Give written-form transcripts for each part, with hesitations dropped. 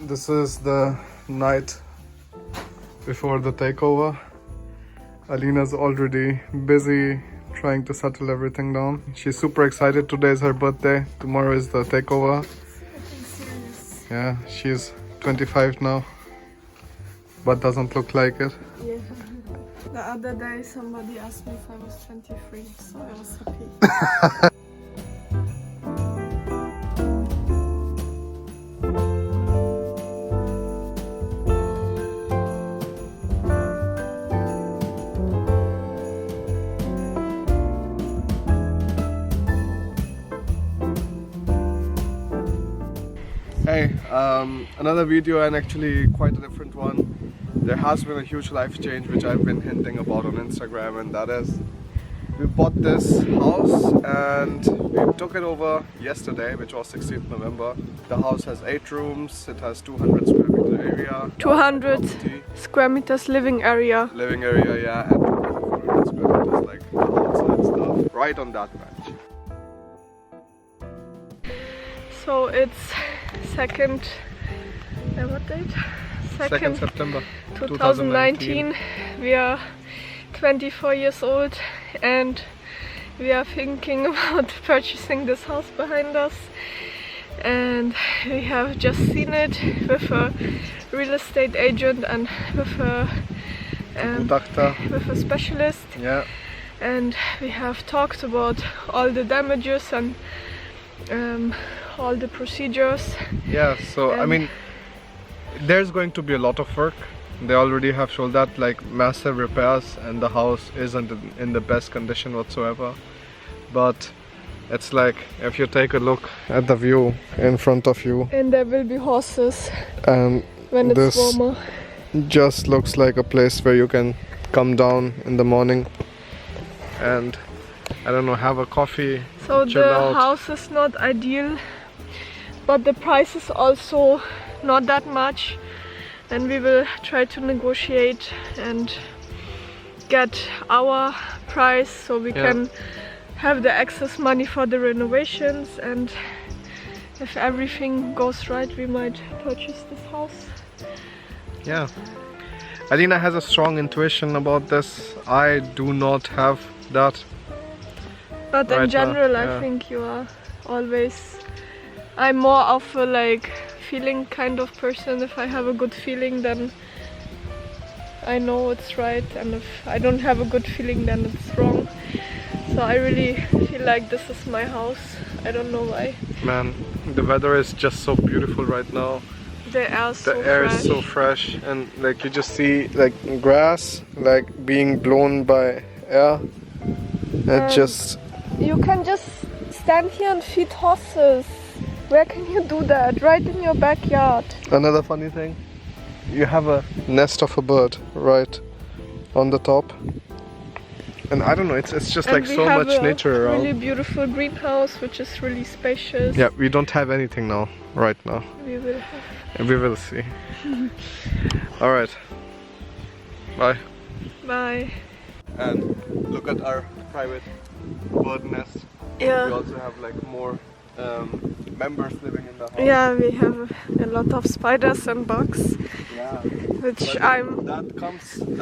This is the night before the takeover. Alina's already busy trying to settle everything down. She's super excited. Today is her birthday. Tomorrow is the takeover. Yeah, she's 25 now, but doesn't look like it. Yeah. The other day somebody asked me if I was 23, so I was happy. Hey, another video, and actually quite a different one. There has been a huge life change which I've been hinting about on Instagram, and that is we bought this house and we took it over yesterday, which was 16th November. The house has 8 rooms, it has 200 square meter area. 200 square meters living area. Living area, yeah, and 500 square meters like the outside stuff, right on that patch. So it's what date? 2nd September 2019. We are 24 years old and we are thinking about purchasing this house behind us, and we have just seen it with a real estate agent and with a specialist. Yeah. And we have talked about all the damages and all the procedures. Yeah, so I mean, there's going to be a lot of work. They already have shown that, like massive repairs, and the house isn't in the best condition whatsoever. But it's like, if you take a look at the view in front of you, and there will be horses and when it's this warmer. Just looks like a place where you can come down in the morning and, I don't know, have a coffee. So chill the out. house is not ideal, but the price is also not that much, and we will try to negotiate and get our price so we can have the excess money for the renovations, and if everything goes right we might purchase this house. Yeah. Alina has a strong intuition about this. I do not have that. But in Right general, now, yeah. I think you are always... I'm more of a like feeling kind of person. If I have a good feeling, then I know it's right, and if I don't have a good feeling, then it's wrong. So I really feel like this is my house. I don't know why. Man, the weather is just so beautiful right now. The air is The air is so fresh, and like you just see like grass like being blown by air. It just... You can just stand here and feed horses. Where can you do that? Right in your backyard. Another funny thing, you have a nest of a bird right on the top. And I don't know, it's just And like so much nature around. Really beautiful greenhouse, which is really spacious. Yeah, we don't have anything now, right now. We will have. And we will see. Alright. Bye. Bye. And look at our private bird nest. Yeah. We also have like more members living in the house. Yeah, we have a lot of spiders and bugs, Yeah. which But I'm that comes with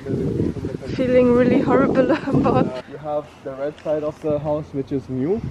living in the country. feeling really horrible about. You have the red side of the house, which is new,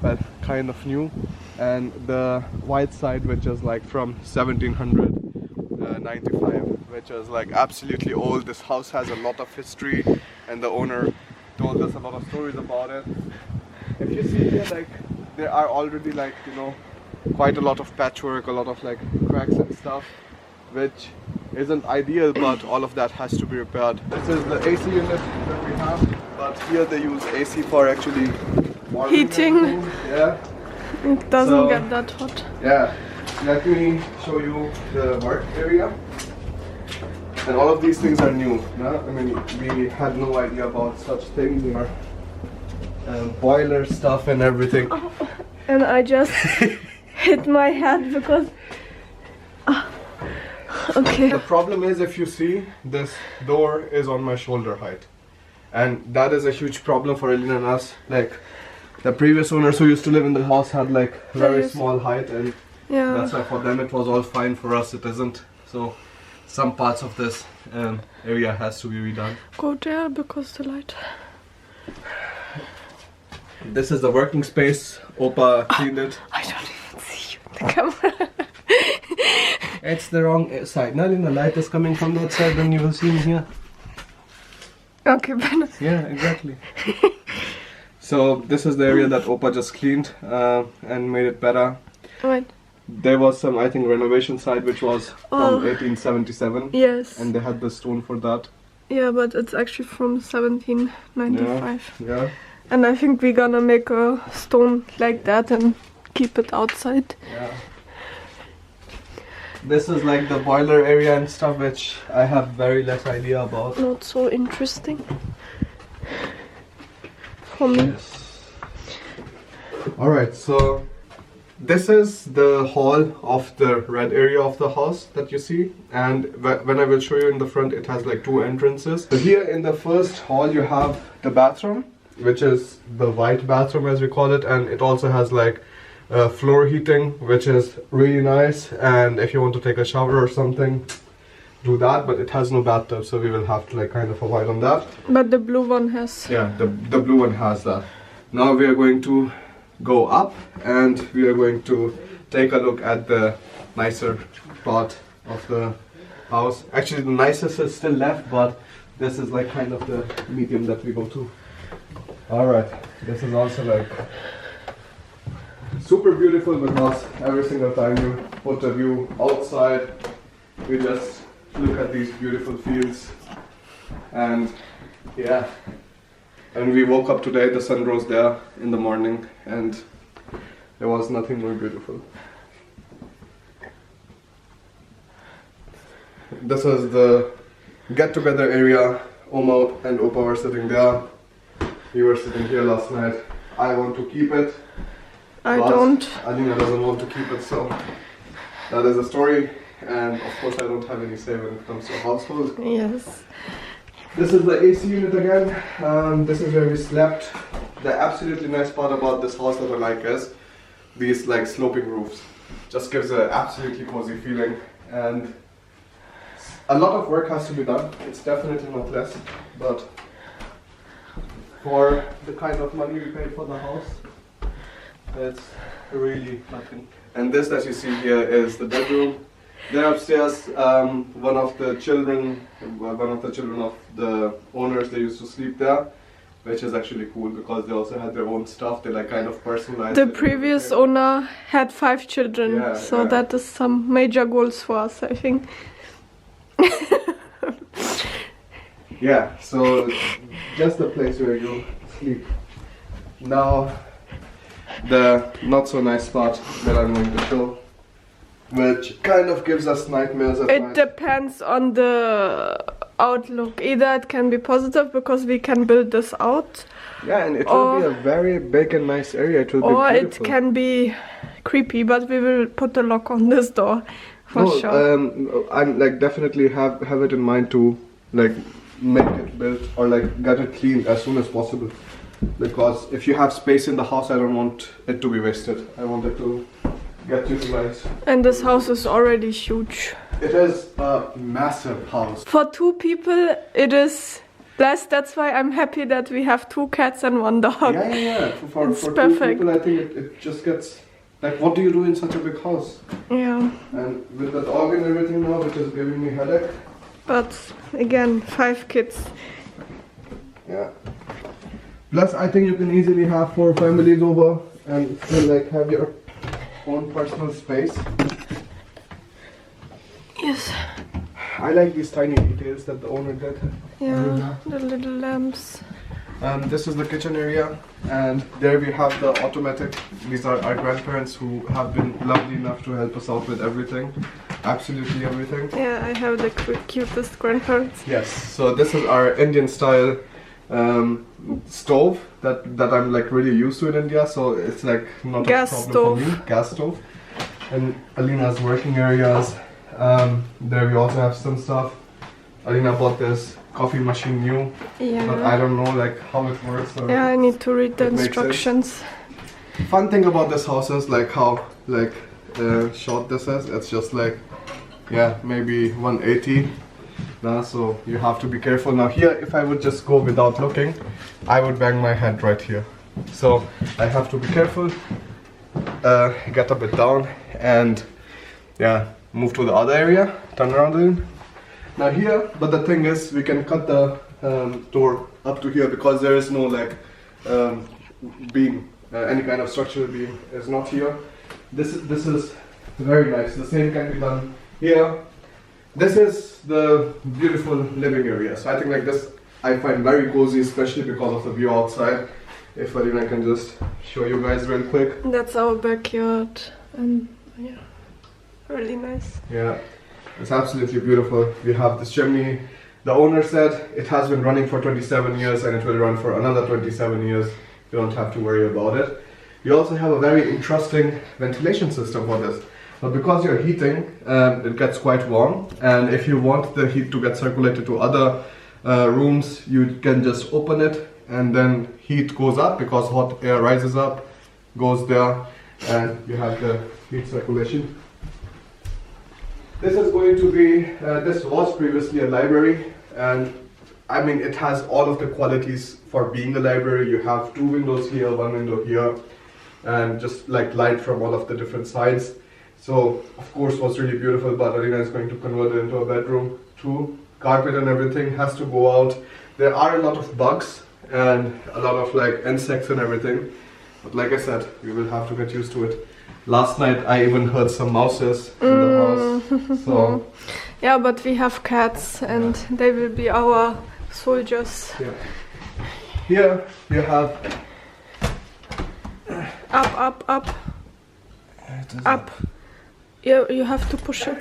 but kind of new, and the white side, which is like from 1795, which is like absolutely old. This house has a lot of history, and the owner told us a lot of stories about it. If you see here, like there are already like, you know, quite a lot of patchwork, a lot of like cracks and stuff, which isn't ideal, but all of that has to be repaired. This is the AC unit that we have, but here they use AC for actually warming Heating. the room. Yeah. It doesn't So- get that hot. Yeah. Let me show you the work area. And all of these things are new. No? I mean, we had no idea about such things. There are boiler stuff and everything. And I just hit my head because... Okay. The problem is, if you see, this door is on my shoulder height. And that is a huge problem for Elena and us. Like, the previous owners who used to live in the house had like very small height, and Yeah. That's why for them it was all fine, for us it isn't. So some parts of this area has to be redone. Go there because the light. This is the working space. Opa cleaned it. I don't even see you in the camera. It's the wrong side. Now the light is coming from that side, then you will see me here. Okay, Ben. Yeah, exactly. So this is the area that Opa just cleaned and made it better. Right. There was some, I think, renovation side which was from 1877. Yes. And they had the stone for that. Yeah, but it's actually from 1795. Yeah. And I think we're gonna make a stone like that and keep it outside. Yeah. This is like the boiler area and stuff, which I have very less idea about. Not so interesting for me. Yes. Alright, so this is the hall of the red area of the house that you see, and when I will show you in the front, it has like 2 entrances. So here in the first hall you have the bathroom, which is the white bathroom as we call it, and it also has like floor heating, which is really nice, and if you want to take a shower or something, do that, but it has no bathtub, so we will have to like kind of avoid on that. But the blue one has. Yeah, the blue one has that. Now we are going to go up and we are going to take a look at the nicer part of the house. Actually the nicest is still left, but this is like kind of the medium that we go to. Alright, this is also like super beautiful because every single time you put a view outside, we just look at these beautiful fields. And yeah, and we woke up today, the sun rose there in the morning, and there was nothing more beautiful. This is the get-together area. Oma and Opa were sitting there. We were sitting here last night. I want to keep it. I don't. Alina doesn't want to keep it, so that is a story. And of course I don't have any say when it comes to a household. Yes. This is the AC unit again. This is where we slept. The absolutely nice part about this house that I like is these like sloping roofs. Just gives an absolutely cozy feeling, and a lot of work has to be done. It's definitely not less, but for the kind of money we paid for the house, it's really nothing. And this that you see here is the bedroom. There upstairs, one of the children of the owners, they used to sleep there, which is actually cool because they also had their own stuff. They like kind of personalized. The previous owner had 5 children, Yeah, so yeah. that is some major goals for us, I think. Yeah, so just the place where you sleep. Now, the not so nice part that I'm going to show, which kind of gives us nightmares at It night. depends on the outlook. Either it can be positive because we can build this out, Yeah, and it will be a very big and nice area. It will or be it beautiful. can be creepy, but we will put a lock on this door for sure. I'm like definitely have it in mind to like make it built or like get it cleaned as soon as possible. Because if you have space in the house, I don't want it to be wasted. I want it to get utilized. And this house is already huge. It is a massive house. For 2 people, it is less. That's why I'm happy that we have 2 cats and 1 dog. Yeah. For It's 2 perfect. people, I think it just gets like, what do you do in such a big house? Yeah, And with the dog and everything now, which is giving me headache. but again, 5 kids. Yeah. Plus, I think you can easily have 4 families over and still like have your own personal space. Yes. I like these tiny details that the owner did. Yeah, the little lamps. This is the kitchen area, and there we have the automatic. These are our grandparents who have been lovely enough to help us out with everything. Absolutely everything. Yeah, I have the cutest grandparents. Yes, so this is our Indian style stove that I'm like really used to in India, so it's like not Gas a problem stove. for me. Gas stove. And Alina's working areas. There we also have some stuff. Alina bought this coffee machine new, but Yeah. I don't know like how it works. Or Yeah, I need to read the It makes instructions. Fun thing about this house is like how like short this is. It's just like, yeah, maybe 180. So you have to be careful. Now here, if I would just go without looking, I would bang my head right here. So I have to be careful, get a bit down, and yeah, move to the other area, turn around in. Now here, but the thing is, we can cut the door up to here because there is no like beam, any kind of structural beam is not here. This is very nice. The same can be done here. This is the beautiful living area. So I think like this I find very cozy, especially because of the view outside. If I can just show you guys real quick. That's our backyard, and yeah, really nice. Yeah, it's absolutely beautiful. We have this chimney. The owner said it has been running for 27 years and it will run for another 27 years. You don't have to worry about it. You also have a very interesting ventilation system for this. But because you're heating, it gets quite warm, and if you want the heat to get circulated to other rooms, you can just open it and then heat goes up because hot air rises up, goes there, and you have the heat circulation. This is going to be, this was previously a library, and I mean it has all of the qualities for being a library. You have 2 windows here, 1 window here, and just like light from all of the different sides. So of course what's really beautiful, but Arina is going to convert it into a bedroom too. Carpet and everything has to go out. There are a lot of bugs and a lot of like insects and everything, but like I said, we will have to get used to it. Last night I even heard some mouses in the house. So yeah, but we have cats and they will be our soldiers. yeah. Here you have up, up. Yeah, you have to push it.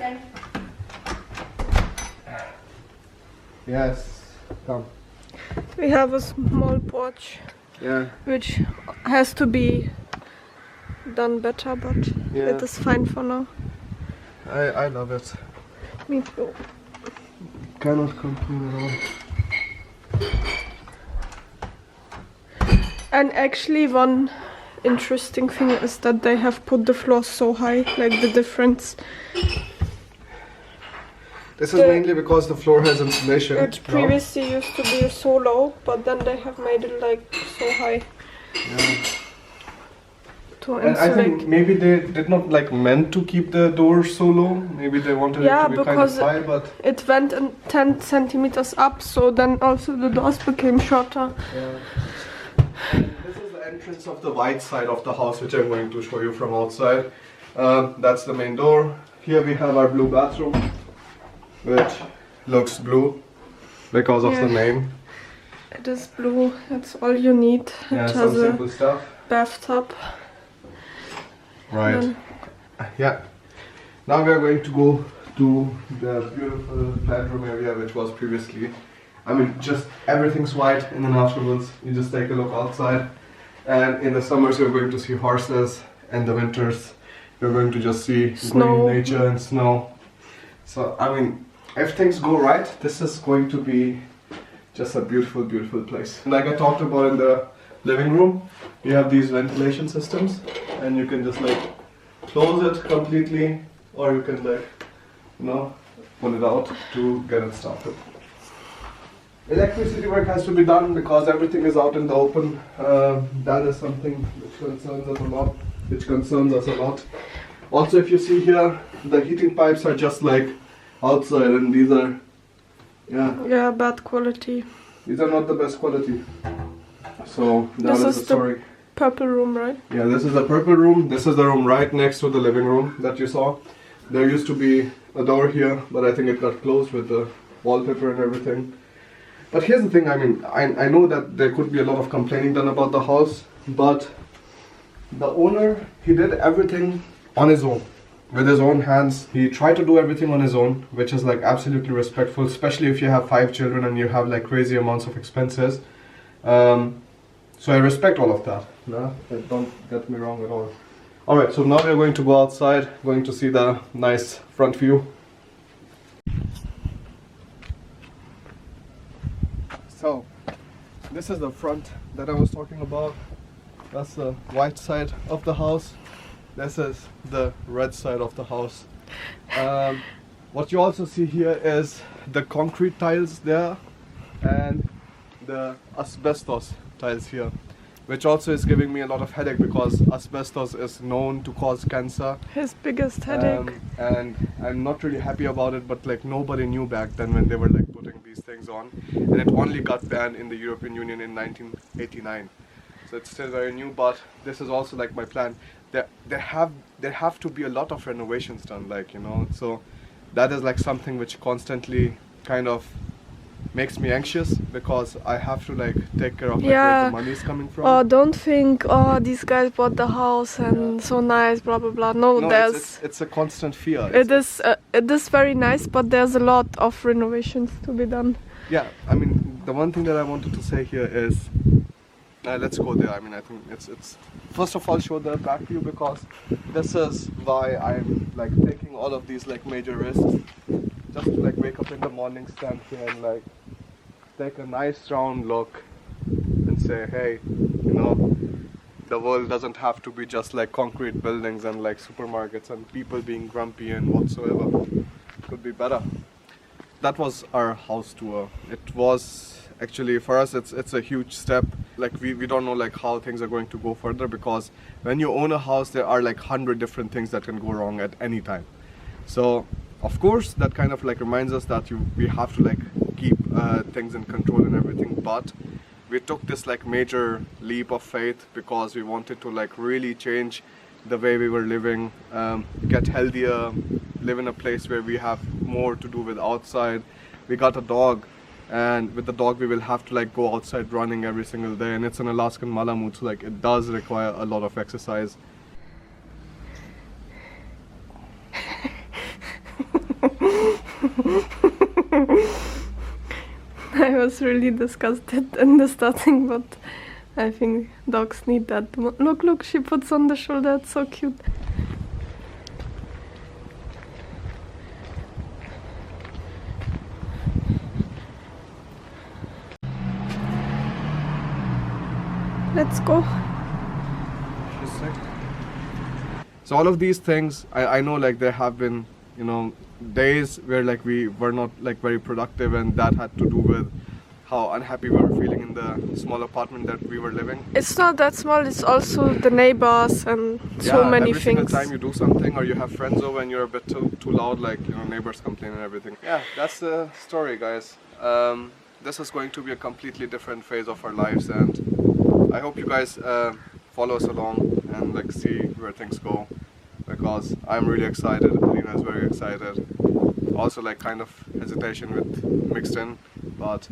Yes, come. We have a small porch, Yeah. which has to be done better, but Yeah. it is fine for now. I love it. Me too. Cannot complain at all. And actually one interesting thing is that they have put the floors so high, like the difference. This is mainly because the floor has insulation. It previously used to be so low, but then they have made it like so high. Yeah. To And I think insulate. maybe they did not like meant to keep the door so low. Maybe they wanted it to be kind of because high, but it went in 10 centimeters up, so then also the doors became shorter. yeah. And this is the entrance of the white side of the house, which I'm going to show you from outside. That's the main door. Here we have our blue bathroom, which looks blue because of the name. It is blue, that's all you need. Yeah, it some has simple a stuff. bathtub. Right. Yeah. Now we are going to go to the beautiful bedroom area, which was previously, I mean, just everything's white, and then afterwards you just take a look outside. And in the summers you're going to see horses, and the winters you're going to just see Snow. green nature and snow. So I mean, if things go right, this is going to be just a beautiful, beautiful place. Like I talked about in the living room, we have these ventilation systems, and you can just like close it completely, or you can like, you know, pull it out to get it started. Electricity work has to be done because everything is out in the open. That is something which concerns us a lot. Also, if you see here, the heating pipes are just like outside, and these are, Yeah, bad quality. these are not the best quality. So that This is the is story. Purple room, right? Yeah, this is the purple room. This is the room right next to the living room that you saw. There used to be a door here, but I think it got closed with the wallpaper and everything. But here's the thing, I mean, I know that there could be a lot of complaining done about the house, but the owner, he did everything on his own, with his own hands. He tried to do everything on his own, which is like absolutely respectful, especially if you have 5 children and you have like crazy amounts of expenses. So I respect all of that. No, don't get me wrong at all. Alright, so now we're going to go outside, going to see the nice front view. So, this is the front that I was talking about. That's the white side of the house. This is the red side of the house. What you also see here is the concrete tiles there and the asbestos tiles here, which also is giving me a lot of headache because asbestos is known to cause cancer. His biggest headache. And I'm not really happy about it, but like nobody knew back then when they were like putting these things on, and it only got banned in the European Union in 1989. So it's still very new, but this is also like my plan. There have to be a lot of renovations done, like, you know, so that is like something which constantly kind of makes me anxious because I have to like take care of like, where the money is coming from. Oh, don't think, oh, these guys bought the house and so nice, blah blah blah. No, it's a constant fear. It is very nice, but there's a lot of renovations to be done. Yeah, I mean, the one thing that I wanted to say here is, let's go there. I mean, I think it's first of all show the back view because this is why I'm like taking all of these like major risks, just to like wake up in the morning, stand here and like take a nice round look and say, hey, you know, the world doesn't have to be just like concrete buildings and like supermarkets and people being grumpy and whatsoever. It could be better. That was our house tour. It was actually for us it's a huge step. Like we don't know like how things are going to go further because when you own a house there are like 100 different things that can go wrong at any time. So of course that kind of like reminds us that we have to like keep things in control and everything, but we took this like major leap of faith because we wanted to like really change the way we were living, get healthier, live in a place where we have more to do with outside. We got a dog, and with the dog we will have to like go outside running every single day, and it's an Alaskan Malamute, so like it does require a lot of exercise. I was really disgusted in the starting, but I think dogs need that. Look, she puts on the shoulder, it's so cute. Let's go. So all of these things, I know like there have been, you know, days where like we were not like very productive, and that had to do with how unhappy we were feeling in the small apartment that we were living. It's not that small, it's also the neighbors and so many every things. Every single time you do something or you have friends over and you're a bit too loud, like, you know, neighbors complain and everything. Yeah, that's the story, guys. This is going to be a completely different phase of our lives, and I hope you guys follow us along and like see where things go, because I'm really excited. Alina is very excited. Also like kind of hesitation with mixed in, but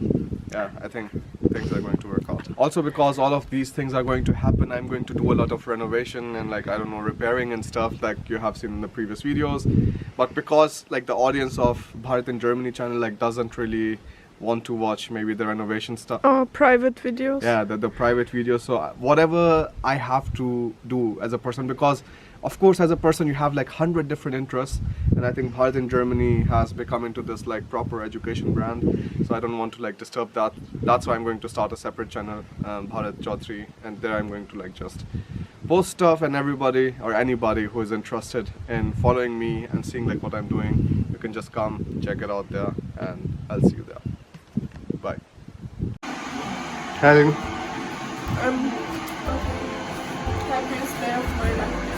yeah, I think things are going to work out. Also because all of these things are going to happen, I'm going to do a lot of renovation and like, I don't know, repairing and stuff like you have seen in the previous videos. But because like the audience of Bharat in Germany channel like doesn't really want to watch maybe the renovation stuff. Or private videos. Yeah, the private videos. So whatever I have to do as a person, because of course as a person you have like 100 different interests, and I think Bharat in Germany has become into this like proper education brand, so I don't want to like disturb that. That's why I'm going to start a separate channel, Bharat Chaudhary, and there I'm going to like just post stuff, and everybody or anybody who is interested in following me and seeing like what I'm doing, you can just come check it out there, and I'll see you there. Bye. Having Happiest day of my life.